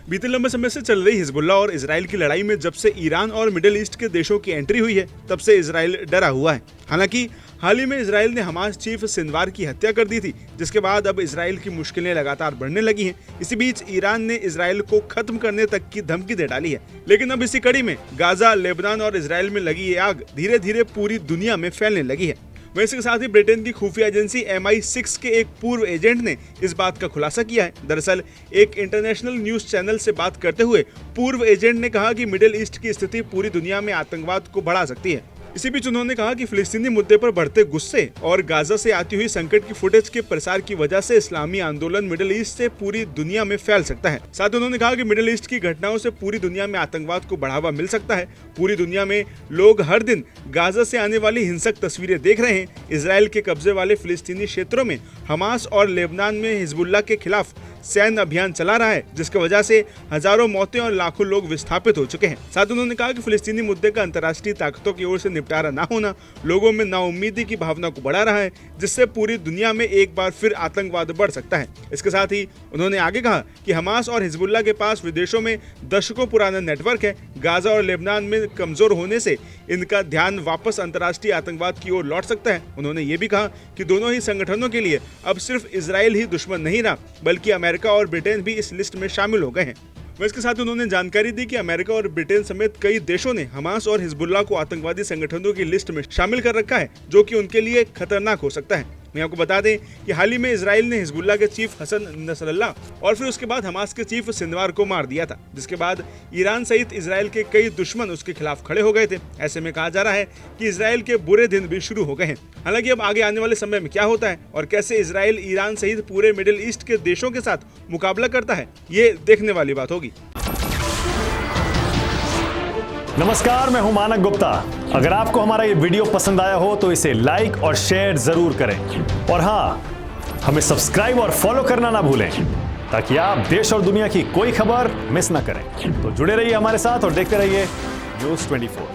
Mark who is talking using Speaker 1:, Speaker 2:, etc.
Speaker 1: बीते लंबे समय से चल रही हिजबुल्ला और इसराइल की लड़ाई में जब से ईरान और मिडिल ईस्ट के देशों की एंट्री हुई है, तब से इसराइल डरा हुआ है। हालांकि हाल ही में इसराइल ने हमास चीफ सिनवार की हत्या कर दी थी, जिसके बाद अब इसराइल की मुश्किलें लगातार बढ़ने लगी हैं। इसी बीच ईरान ने इसराइल को खत्म करने तक की धमकी दे डाली है। लेकिन अब इसी कड़ी में गाजा, लेबनान और इसराइल में लगी ये आग धीरे धीरे पूरी दुनिया में फैलने लगी है। वैसे के साथ ही ब्रिटेन की खुफिया एजेंसी MI6 के एक पूर्व एजेंट ने इस बात का खुलासा किया है। दरअसल एक इंटरनेशनल न्यूज चैनल से बात करते हुए पूर्व एजेंट ने कहा कि मिडिल ईस्ट की स्थिति पूरी दुनिया में आतंकवाद को बढ़ा सकती है। इसी बीच उन्होंने कहा कि फिलिस्तीनी मुद्दे पर बढ़ते गुस्से और गाजा से आती हुई संकट की फुटेज के प्रसार की वजह से इस्लामी आंदोलन मिडिल ईस्ट से पूरी दुनिया में फैल सकता है। साथ ही उन्होंने कहा कि मिडिल ईस्ट की घटनाओं से पूरी दुनिया में आतंकवाद को बढ़ावा मिल सकता है। पूरी दुनिया में लोग हर दिन गाजा से आने वाली हिंसक तस्वीरें देख रहे हैं। इसराइल के कब्जे वाले फिलिस्तीनी क्षेत्रों में हमास और लेबनान में हिजबुल्ला के खिलाफ सैन्य अभियान चला रहा है, जिसकी वजह से हजारों मौतें और लाखों लोग विस्थापित हो चुके हैं। साथ उन्होंने कहा कि फिलिस्तीनी मुद्दे का अंतर्राष्ट्रीय ताकतों की ओर से निपटारा न होना लोगों में नाउम्मीदी की भावना को बढ़ा रहा है, जिससे पूरी दुनिया में एक बार फिर आतंकवाद बढ़ सकता है। इसके साथ ही उन्होंने आगे कहा कि हमास और हिजबुल्ला के पास विदेशों में दशकों पुराना नेटवर्क है। गाजा और लेबनान में कमजोर होने से इनका ध्यान वापस अंतर्राष्ट्रीय आतंकवाद की ओर लौट सकता है। उन्होंने ये भी कहा कि दोनों ही संगठनों के लिए अब सिर्फ इसराइल ही दुश्मन नहीं रहा, बल्कि अमेरिका और ब्रिटेन भी इस लिस्ट में शामिल हो गए हैं। इसके साथ उन्होंने जानकारी दी कि अमेरिका और ब्रिटेन समेत कई देशों ने हमास और हिजबुल्ला को आतंकवादी संगठनों की लिस्ट में शामिल कर रखा है, जो कि उनके लिए खतरनाक हो सकता है। मैं आपको बता दें कि हाल ही में इसराइल ने हिजबुल्ला के चीफ हसन नसरल्लाह और फिर उसके बाद हमास के चीफ सिनवार को मार दिया था, जिसके बाद ईरान सहित इसराइल के कई दुश्मन उसके खिलाफ खड़े हो गए थे। ऐसे में कहा जा रहा है कि इसराइल के बुरे दिन भी शुरू हो गए हैं। हालांकि अब आगे आने वाले समय में क्या होता है और कैसे इसराइल ईरान सहित पूरे मिडिल ईस्ट के देशों के साथ मुकाबला करता है, ये देखने वाली बात होगी।
Speaker 2: नमस्कार, मैं हूं मानक गुप्ता। अगर आपको हमारा ये वीडियो पसंद आया हो तो इसे लाइक और शेयर जरूर करें, और हां, हमें सब्सक्राइब और फॉलो करना ना भूलें, ताकि आप देश और दुनिया की कोई खबर मिस ना करें। तो जुड़े रहिए हमारे साथ और देखते रहिए News 24।